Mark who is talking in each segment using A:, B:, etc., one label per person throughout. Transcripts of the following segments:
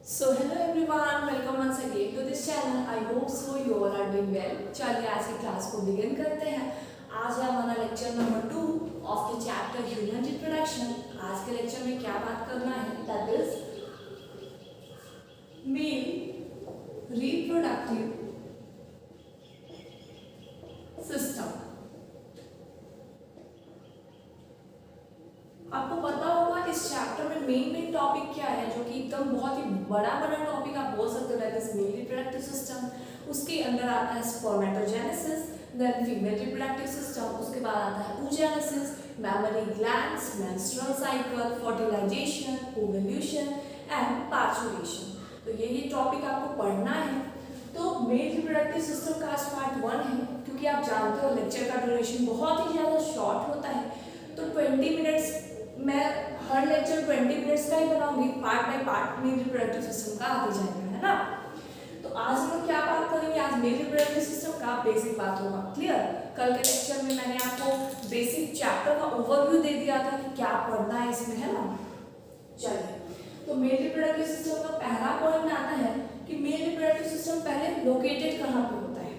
A: So hello everyone, welcome once again to this channel. I hope so you all are doing well. चलिए आज की class को begin करते हैं. आज है हमारा lecture number 2 of the chapter human reproduction. आज के लेक्चर में क्या बात करना है, that is male reproductive system. आपको पता होगा इस चैप्टर में मेन टॉपिक क्या है, जो कि एकदम बहुत ही बड़ा टॉपिक आप बोल सकते हो, that is male reproductive system. उसके अंदर आता है spermatogenesis, then female reproductive system, उसके बाद आता है oogenesis, mammary glands, menstrual cycle, fertilization, ovulation and parturition. तो ये टॉपिक आपको पढ़ना है. तो मेल रिप्रोडक्टिव सिस्टम का आज पार्ट 1 है, क्योंकि आप जानते हो लेक्चर का ड्यूरेशन बहुत ही ज़्यादा शॉर्ट होता है. तो 20 मिनट्स मैं हर लेक्चर 20 मिनट्स का ही बनाऊंगी, part by part mail reproductive system का आते जाएगा, है ना. तो आज हम लोग क्या बात करेंगे, आज मेल रिप्रोडक्टिव सिस्टम का बेसिक बात होगा. क्लियर. कल के लेक्चर में मैंने आपको बेसिक चैप्टर का ओवरव्यू दे दिया था कि क्या पढ़ना है इसमें, है ना. चलिए, तो मेल रिप्रोडक्टिव सिस्टम का पहला पॉइंट आता है कि मेल रिप्रोडक्टिव सिस्टम पहले लोकेटेड कहाँ पे होता है.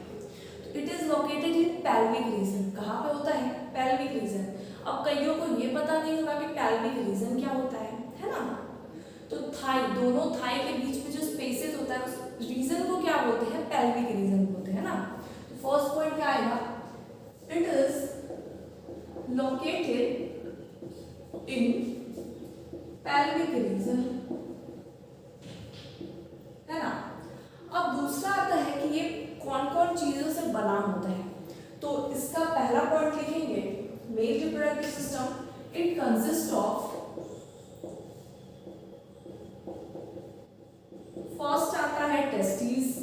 A: तो it is located in pelvic region. कहाँ पे होता है, पेल्विक रीजन. अब कईयों को ये पता नहीं होगा कि पेल्विक रीजन क्या होता है ना. तो थाई, दोनों थाई के बीच में जो स्पेसेस होता है उस रीजन को क्या बोलते हैं, पेल्विक रीजन बोलते हैं ना. तो फर्स्ट पॉइंट क्या आएगा, it is located in pelvic region, है ना. अब दूसरा आता है कि ये कौन कौन चीजों से बना होता है. तो इसका पहला पॉइंट लिखेंगे, mail reproductive system it consist of, first आता है टेस्टिस.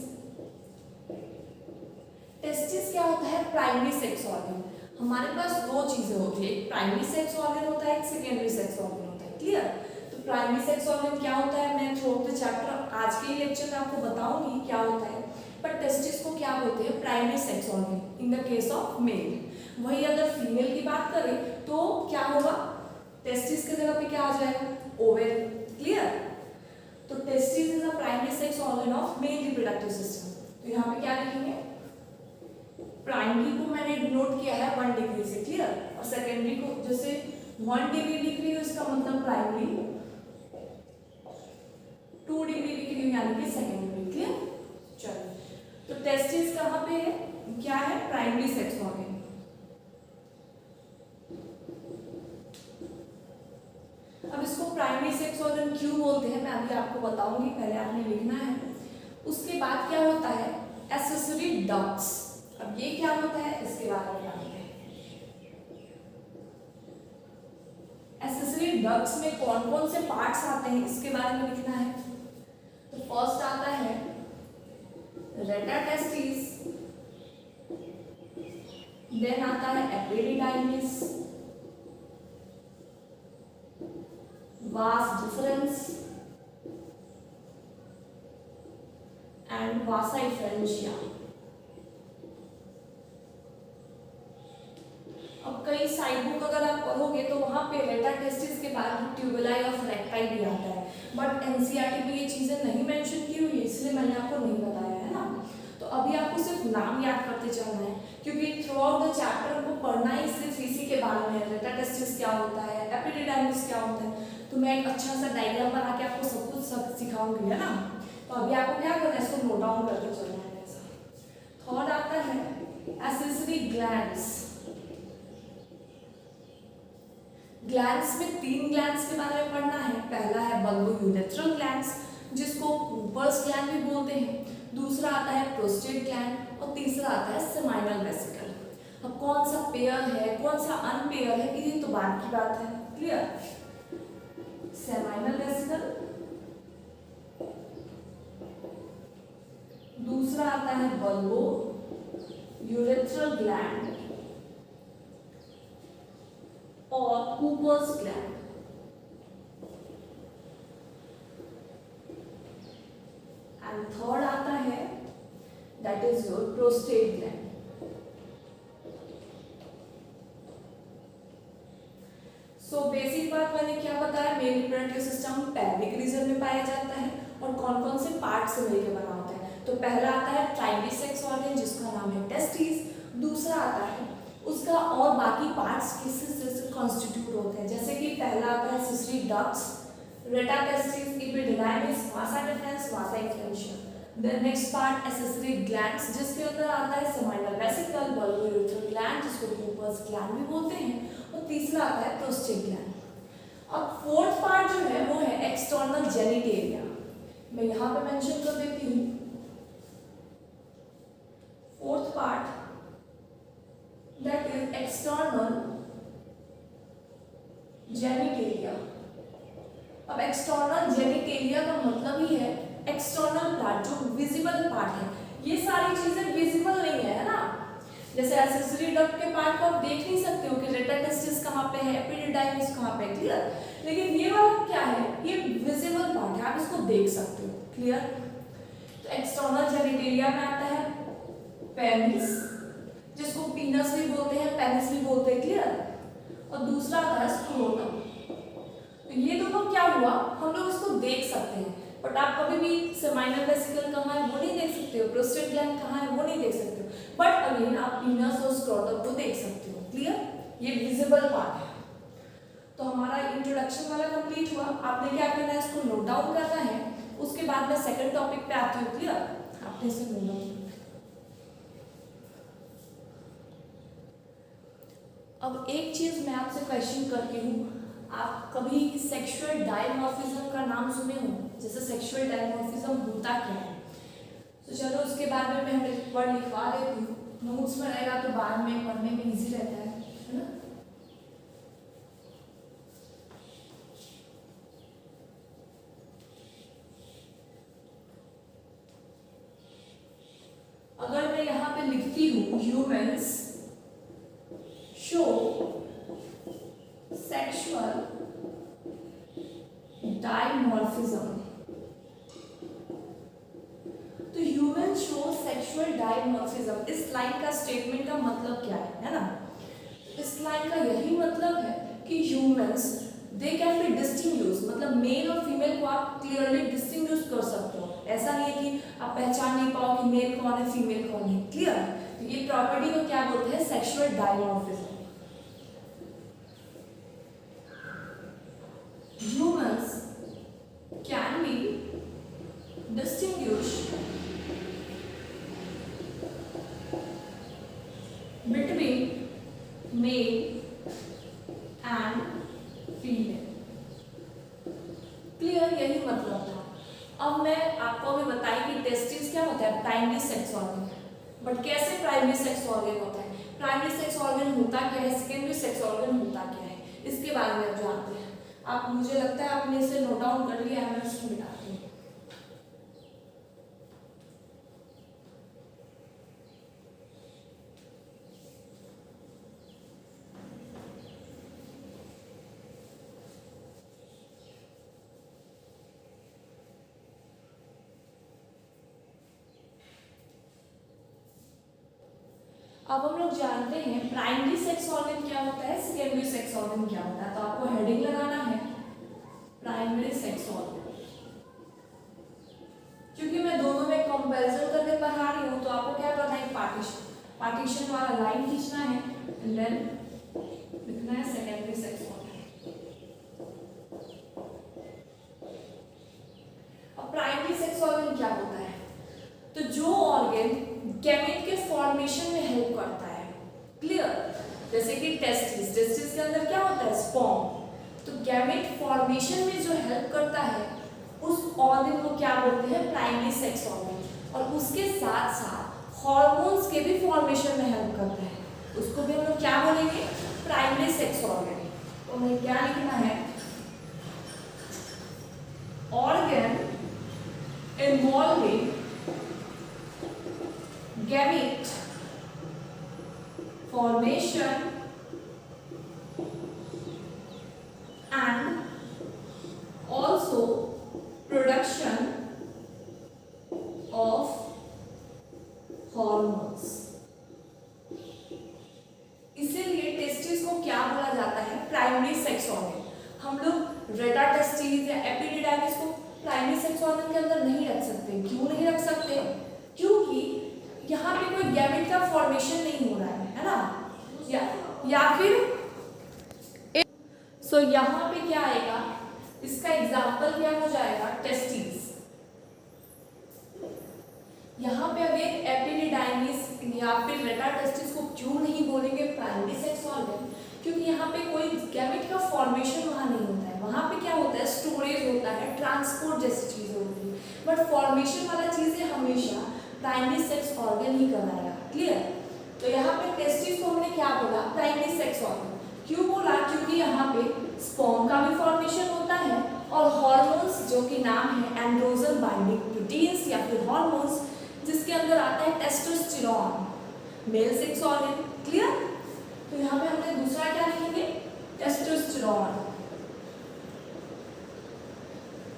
A: टेस्टिस क्या होता है, प्राइमरी सेक्स ऑर्गन. हमारे पास दो चीजें होती है, एक प्राइमरी सेक्स ऑर्गन होता है, एक सेकेंडरी सेक्स ऑर्गन होता है. क्लियर. तो प्राइमरी सेक्स ऑर्गन क्या होता है, मैं थ्रू आउट द चैप्टर आज के लेक्चर में आपको बताऊंगी क्या होता है. पर टेस्टिस को क्या बोलते हैं, primary sex organ in the case of male. वही अगर फीमेल की बात करें तो क्या होगा, टेस्टिस के जगह पे क्या आ जाएगा, ओवल. क्लियर. तो testis is a primary sex organ of male reproductive system. तो यहाँ पे क्या लिखेंगे, प्राइमरी को मैंने नोट किया है 1 डिग्री से. क्लियर. और सेकेंडरी को जैसे 1 डिग्री लिख रही हूँ, इसका मतलब प्राइमरी, 2 डिग्री लिख रही हूँ यानी कि सेकेंडरी. क्लियर. चलो, तो टेस्टिस कहाँ पे है, क्या है, प्राइमरी सेक्स ऑर्गन. अब इसको प्राइमरी सेक्स ऑर्गन क्यों बोलते हैं मैं अभी आपको बताऊंगी, पहले आपने लिखना है. उसके बाद क्या होता है, एक्सेसरी डक्ट्स. अब ये क्या होता है, इसके बारे में जानते हैं. एक्सेसरी डक्ट्स में कौन कौन से पार्ट्स आते हैं इसके बारे में लिखना है. तो फर्स्ट आता है रेटा टेस्टिस, देन आता है epididymis, vas deferens and vasa efferentia. अब कई साइड बुक अगर आप पढ़ोगे तो वहां पे रेटा टेस्टिस के बाद ट्यूबुलाई ऑफ रेक्टाई भी आता है, बट एनसीईआरटी में ये चीजें नहीं मेंशन की हुई है, इसलिए मैंने आपको नहीं बताया, है ना. तो अभी आपको सिर्फ नाम याद करते चलना है, क्योंकि थ्रू आउट द चैप्टर को पढ़ना ही सिर्फ इसी के बारे में है. रेटा टेस्टिस क्या होता है, एपिडिडाइमिस क्या होता है. तो मैं एक अच्छा सा डायग्राम बना के आपको सब कुछ सिखाऊंगी, है ना. तो अभी आपको क्या करना है, इसको नोट डाउन करके चलना है ऐसा. थर्ड आता है एक्सेसरी ग्लैंड्स. ग्लैंड्स में 3 ग्लैंड्स के बारे में पढ़ना है. पहला है बल्बोयूरेथ्रल ग्लैंड्स, जिसको कूपर्स ग्लैंड भी बोलते हैं. दूसरा आता है प्रोस्टेट ग्लैंड और तीसरा आता है सेमाइनल वेसिकल. अब कौन सा पेयर है, कौन सा अनपेयर है, ये तो बाद की बात है. क्लियर. सेमाइनल वेसिकल, दूसरा आता है बल्बो यूरेथ्रल ग्लैंड और कूपर्स ग्लैंड. एंड थर्ड आता है that is your prostate gland. So basic बात मैंने क्या बताया, mail reproductive system pelvic region में पाया जाता है और कौन कौन से पार्ट से मिलकर बना होता है। तो पहला आता है प्राइमरी सेक्स ऑर्गन जिसका नाम है टेस्टिस, दूसरा आता है उसका और बाकी पार्ट्स किससे कॉन्स्टिट्यूट होते हैं, जैसे कि पहला आता है सिसरी ducts, rete testis, epididymis, vasa deferens, vasa inflammation. Then next part accessory glands जिसके अंदर आता है सेमाइनल वेसिकल, बल्बोयूरेथ्रल ग्लैंड जिसको कूपर्स ग्लैंड भी बोलते हैं, और तीसरा आता है प्रोस्टेट ग्लैंड। अब फोर्थ पार्ट जो है वो है एक्सटर्नल जेनिटेलिया। मैं यहाँ पे मेंशन कर देती हूँ fourth part that is external genitalia. अब एक्सटर्नल जेनिटेलिया का मतलब ही है एक्सटर्नल पार्ट जो विजिबल पार्ट है। ये सारी चीजें विजिबल नहीं है ना, जैसे एक्सेसरी डक्ट के पार्ट को आप देख नहीं सकते हो कि रेटा टेस्टिस कहाँ पे है, एपिडिडाइमिस कहाँ पे, क्लियर। लेकिन ये वाला क्या है, ये विजिबल पार्ट है, आप इसको देख सकते हो, क्लियर। तो एक्सटर्नल जेनिटेलिया में आता है पेनिस जिसको पीनस भी बोलते हैं, पेनिस भी बोलते हैं, क्लियर। और दूसरा आता है स्क्रोटम। तो ये दोनों क्या हुआ, हम लोग इसको देख सकते हैं, बट आप कभी भी सेमाइनल वेसिकल कहाँ है वो नहीं देख सकते हो, प्रोस्टेट ग्लैंड कहाँ है वो नहीं देख सकते हो, बट अगेन आप पीनस और स्क्रोटम को देख सकते हो, क्लियर। ये विजिबल पार्ट है। तो हमारा इंट्रोडक्शन वाला कंप्लीट हुआ। आपने क्या करना है, इसको नोट डाउन करना है, उसके बाद मैं सेकंड टॉपिक पे आती हूँ, क्लियर। आपने इसे नोट डाउन। अब एक चीज मैं आपसे क्वेश्चन करती हूँ, आप कभी सेक्सुअल डायमॉर्फिज्म का नाम सुने हो, जैसे सेक्सुअल डायमॉर्फिज्म होता क्या है। तो चलो उसके बारे में मैं एक वर्ड लिखवा देती हूँ, नोट्स में रहेगा तो बाद में पढ़ने में इजी रहता है ना। अगर मैं यहाँ पे लिखती हूँ ह्यूमंस शो सेक्सुअल डायमॉर्फिज्म, तो ह्यूमन शो सेक्सुअल डायमॉर्फिज्म, इस लाइन का स्टेटमेंट का मतलब क्या है ना। इस लाइन का यही मतलब है कि humans they can be distinguish, मतलब मेल और फीमेल को आप क्लियरली डिस्टिंग्विश कर सकते हो। ऐसा नहीं है कि आप पहचान नहीं पाओ कि मेल कौन है फीमेल कौन है, क्लियर। तो ये प्रॉपर्टी को क्या बोलते हैं, sexual dimorphism. Humans can be distinguished between male and female, clear. यही मतलब था। अब मैं आपको अभी बताई कि टेस्टिस क्या होता है, प्राइमरी सेक्स ऑर्गन। बट कैसे प्राइमरी सेक्स ऑर्गन होता है, प्राइमरी सेक्स ऑर्गन होता क्या है, सेकेंडरी सेक्स ऑर्गन होता क्या है, इसके बारे में आप जानते हैं। आप, मुझे लगता है आपने इसे नोट डाउन कर लिया है, मैं इसको मिटाती हूँ। अब हम लोग जानते हैं प्राइमरी सेक्स ऑर्गन क्या होता है, सेकेंडरी सेक्स ऑर्गन क्या होता है। तो आपको हेडिंग लगाना है प्राइमरी सेक्स ऑर्गन, क्योंकि मैं दोनों में कंपैरिजन करके पढ़ा रही हूँ। तो आपको क्या करना है, पार्टीशन वाला लाइन खींचना है एंड देन लिखना है सेकेंडरी सेक्स ऑर्गन। अब प्राइमरी सेक्स ऑर्गन क्या होता है, तो जो ऑर्गन गैमेट के फॉर्मेशन में हेल्प करता है, क्लियर। जैसे कि टेस्टिस, टेस्टिस के अंदर क्या होता है, स्पर्म। तो गैमेट फॉर्मेशन में जो हेल्प करता है उस ऑर्गन को क्या बोलते हैं, प्राइमरी सेक्स ऑर्गन। और उसके साथ साथ हार्मोन्स के भी फॉर्मेशन में हेल्प करता है, उसको भी हम लोग क्या बोलेंगे, प्राइमरी सेक्स ऑर्गन। तो हमें क्या लिखना है, organ involving gamete formation and also production of hormones। इसीलिए टेस्टिस को क्या बोला जाता है, प्राइमरी सेक्स ऑर्गन। हम लोग रेटा टेस्टिस या एपिडिडाइमिस को प्राइमरी सेक्स ऑर्गन के अंदर नहीं सकते। क्यों नहीं रख सकते? क्योंकि यहाँ पे कोई गैमेट का फॉर्मेशन नहीं हो रहा है ना, या फिर सो यहाँ पे क्या आएगा, इसका एग्जाम्पल क्या हो जाएगा, टेस्टिस। यहाँ पे अगेन एपिडिडाइमिस या फिर रेटाटेस्टिस को क्यों नहीं बोलेंगे प्राइमरी सेक्स ऑर्गन? क्योंकि यहाँ पे कोई गैमेट का फॉर्मेशन वहाँ नहीं होता है। वहाँ पे क्या होता है, स्टोरेज होता है, ट्रांसपोर्ट जैसी चीजें होती है, बट फॉर्मेशन वाला चीजें हमेशा प्राइमरी सेक्स ऑर्गन ही कराएगा। क्लियर? तो यहाँ पे टेस्टिस को हमने क्या बोला, प्राइमरी सेक्स ऑर्गन। क्यों बोला? क्योंकि यहाँ पे स्पर्म का भी फॉर्मेशन होता है और हार्मोन्स जो कि नाम है एंड्रोजन बाइंडिंग प्रोटीन्स या फिर हार्मोन्स, जिसके अंदर आता है testosterone, male sex organ. Clear? तो यहाँ पे हमने दूसरा क्या लिखेंगे, टेस्टोस्टेरोन।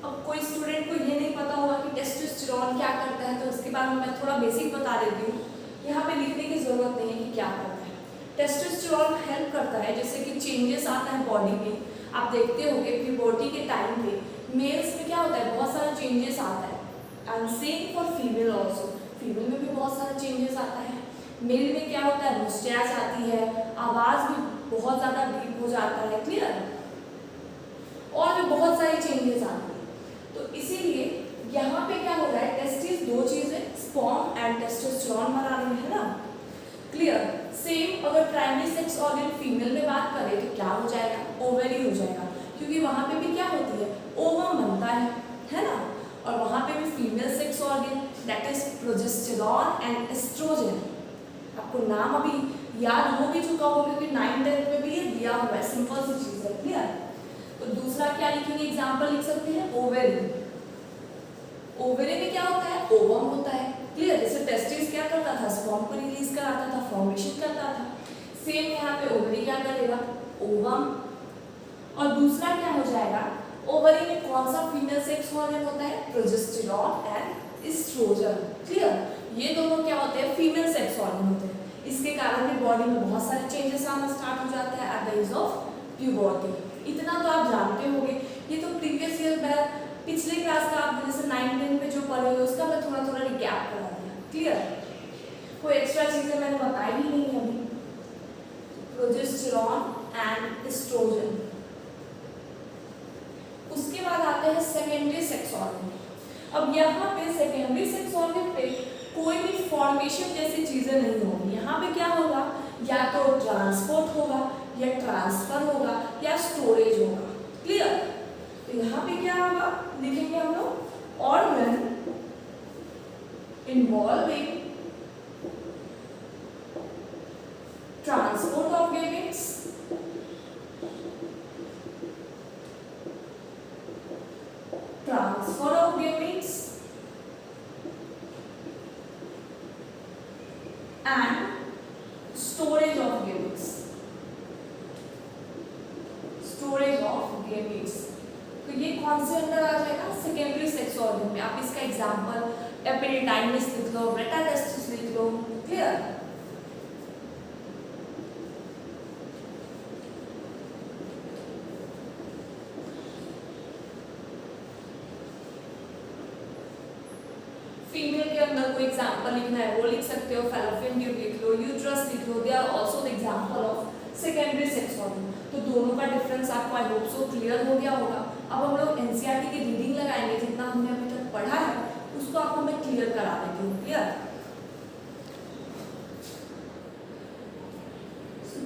A: अब कोई स्टूडेंट को ये नहीं पता होगा कि टेस्टोस्टेरोन क्या करता है, तो उसके बारे में मैं थोड़ा बेसिक बता देती हूँ। यहाँ पे लिखने की जरूरत नहीं है कि क्या करता है। टेस्टोस्टेरोन हेल्प करता है जैसे कि चेंजेस आता है बॉडी में। आप देखते होंगे प्यूबर्टी के टाइम पे मेल्स में क्या होता है, बहुत सारा चेंजेस आता है, and same for female also. Female में भी बहुत सारा चेंजेस आता है। मेल में क्या होता है, मुस्टैच आती है, आवाज भी बहुत ज़्यादा डीप हो जाता है। क्लियर? और भी बहुत सारी चेंजेस आती है। तो इसीलिए यहाँ पे क्या हो रहा है, टेस्टिस दो चीज़ें स्पर्म एंड टेस्टोस्टेरोन बना रही है ना। क्लियर? सेम अगर प्राइमरी सेक्स ऑर्गन फीमेल में बात करें तो क्या हो जाएगा, ओवरी हो जाएगा, क्योंकि वहाँ पे भी क्या होती है, ओवम बनता है ना। और वहाँ पे भी female sex organ that is progesterone and estrogen. आपको नाम अभी याद हो भी चुका होगा क्योंकि 9th-10th में भी ये दिया हुआ है, सिंपल सी चीज है। क्लियर? तो दूसरा क्या लिखेंगे, एग्जाम्पल लिख सकते हैं ओवेरी। ओवेरी में क्या होता है, ओवम होता है। क्लियर? जैसे टेस्टिस क्या करता था, स्पर्म को रिलीज कराता था, फॉर्मेशन करता था। सेम यहाँ पे ओवरी क्या करेगा, ओवम। और दूसरा क्या हो जाएगा, ओवरी में कौन सा फीमेल सेक्स ऑर्गन होता है, प्रोजेस्टेरॉन एंड एस्ट्रोजन। क्लियर? ये दोनों क्या होते हैं, फीमेल सेक्स ऑर्गन होते हैं। इसके कारण भी बॉडी में बहुत सारे चेंजेस आना स्टार्ट हो जाते हैं at the age of puberty. इतना तो आप जानते होंगे, ये तो प्रीवियस ईयर में पिछले क्लास का आप जैसे 9th-10th में जो पढ़े हुए उसका मैं थोड़ा थोड़ा रिकैप करा दिया। क्लियर? कोई एक्स्ट्रा चीजें मैंने बताई ही नहीं है अभी। Progesterone and estrogen. उसके बाद आते हैं सेकेंडरी सेक्स ऑर्गन। अब यहाँ पे सेकेंडरी सेक्स ऑर्गन पे कोई भी फॉर्मेशन जैसी चीजें नहीं होगी। यहाँ पे क्या होगा, या तो ट्रांसपोर्ट होगा, या ट्रांसफर होगा, या स्टोरेज होगा। क्लियर? तो यहाँ पे क्या होगा, लिखेंगे हम लोग organ involving transport of gametes, transfer of gametes and storage of gametes. Storage of gametes, तो ये कौन से अंदर आ जाएगा, सेकेंडरी सेक्स ऑर्गन में। आप इसका एग्जांपल एपिडिडाइमिस लिख लो, रेटाटेस्टिस लिख लो। क्लियर? फीमेल के अंदर कोई एग्जांपल लिखना है वो लिख सकते हो, फैलोपियन ट्यूब लिख लो, यूट्रस लिख लो, they are also the example of secondary sex organ. तो दोनों का डिफरेंस आपको आई होप सो क्लियर हो गया होगा। अब हम लोग एनसीईआरटी की रीडिंग लगाएंगे, जितना हमने अभी तक पढ़ा है उसको आपको मैं क्लियर करा देती हूँ। क्लियर?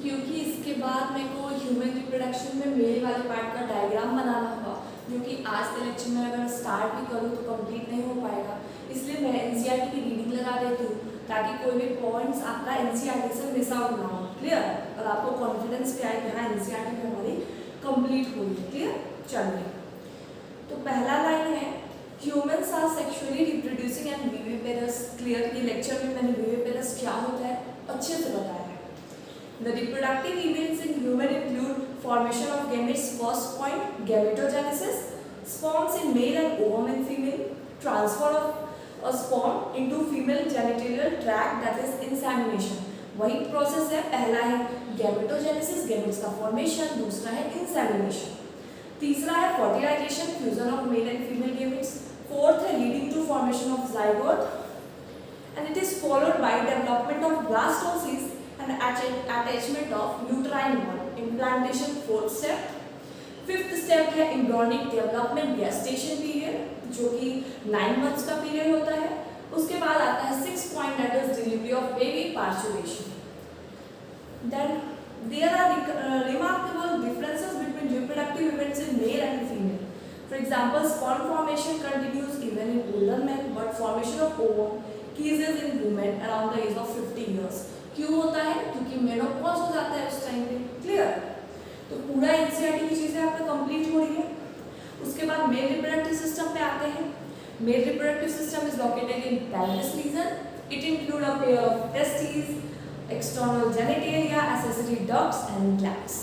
A: क्योंकि इसके बाद मेरे को ह्यूमन रिप्रोडक्शन में मेल वाले पार्ट का डायग्राम बनाना होगा, जो कि आज के लेक्चर में अगर स्टार्ट भी करूँ तो कंप्लीट नहीं हो पाएगा। इसलिए मैं एनसीईआरटी की रीडिंग लगा देती हूँ ताकि कोई भी पॉइंट्स आपका एनसीईआरटी से मिस आउट ना हो। क्लियर? और आपको कॉन्फिडेंस भी आए कि हाँ एनसीईआरटी में हमारी कंप्लीट हुई है। क्लियर? चलिए, तो पहला लाइन है humans are sexually reproducing and viviparous. Clear? ये लेक्चर में मैंने विविपेरस क्या होता है अच्छे से बताया है। The reproductive events in human include formation of gametes, first point, gametogenesis, sperms in male and ovum in female, transfer of a sperm into female genitalial tract, that is insemination. वही process है, पहला है gametogenesis, gametes का formation, दूसरा है insemination, तीसरा है fertilisation, fusion of male and female gametes, fourth है leading to formation formation of zygote, and it is followed by development of blastocyst and attachment of uterine wall. Implantation fourth step. Fifth step है embryonic development gestation period, जो कि 9 months का period होता है। उसके बाद आता है 6 point, that is delivery of baby parturition. Then there are remarkable differences between reproductive events in male and female. For example, sperm formation continues even in older men, but formation of ovum ceases in women around the age of 50 years। क्यों होता है? क्योंकि menopause हो जाता है उस time पे। Clear? तो पूरा एनसीईआरटी की चीजें आपका कंप्लीट हो रही है। उसके बाद मेल रिप्रोडक्टिव सिस्टम पे आते हैं। Mail reproductive system is located in pelvis region. It include a pair of testis, external genitalia, accessory ducts and glands.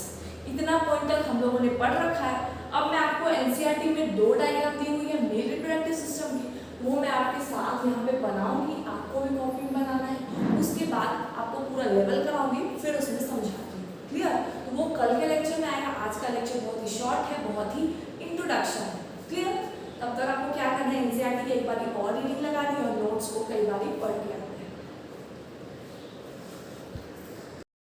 A: इतना पॉइंट तक हम लोगों ने पढ़ रखा है। अब मैं आपको एनसीईआरटी में 2 डायग्राम दी हुई है मेल रिप्रोडक्टिव सिस्टम की, वो मैं आपके साथ यहाँ पे बनाऊंगी, आपको भी कॉपी में बनाना है। उसके बाद आपको पूरा लेवल कराऊंगी, फिर उसमें समझाती हूँ। क्लियर? तो वो कल के लेक्चर में आएगा। आज का लेक्चर बहुत ही शॉर्ट है, बहुत ही इंट्रोडक्शन है। क्लियर? तब तक आपको क्या करना है, एनसीईआरटी की एक बार और